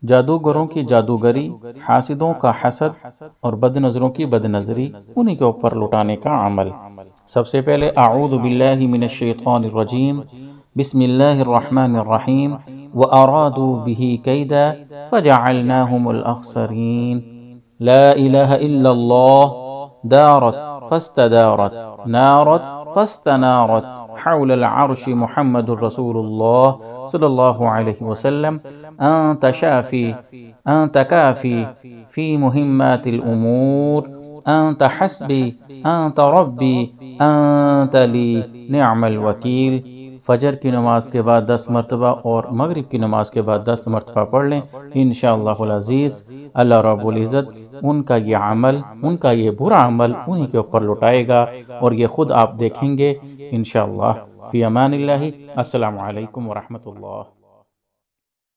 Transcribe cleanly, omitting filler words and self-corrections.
जादूगरों की जादूगरी, हासिदों का हसद और बदनज़रों की बदनज़री उन्हीं के ऊपर लुटाने का अमल। सबसे पहले अऊज़ु बिल्लाहि मिनश शैतानिर रजीम, बिस्मिल्लाहिर रहमानिर रहीम, व अरादू बिही कैदा फजअलनाहुमुल अख़सरीन। ला इलाहा इल्लल्लाह दारत फस्तदारत नारत फस्तनारत हौलल अर्शि मुहम्मदुर रसूलुल्लाह सल्लल्लाहु अलैहि वसल्लम। अंत शाफी अंत काफी फ़ी मुहिम्मातिल उमूर, अंत हस्बी अंत रब्बी अंत ली निअमल वकील। फजर की नमाज के बाद 10 मरतबा और मगरिब की नमाज के बाद 10 मरतबा पढ़ लें। इंशाअल्लाहुल अज़ीज़ अल्लाह रब्बुल इज़्ज़त उनका ये अमल, उनका ये बुरा अमल उन्हीं के ऊपर लुटाएगा और ये खुद आप देखेंगे इंशाअल्लाह। फ़ी अमानिल्लाहि। अस्सलामु अलैकुम व रहमतुल्लाह।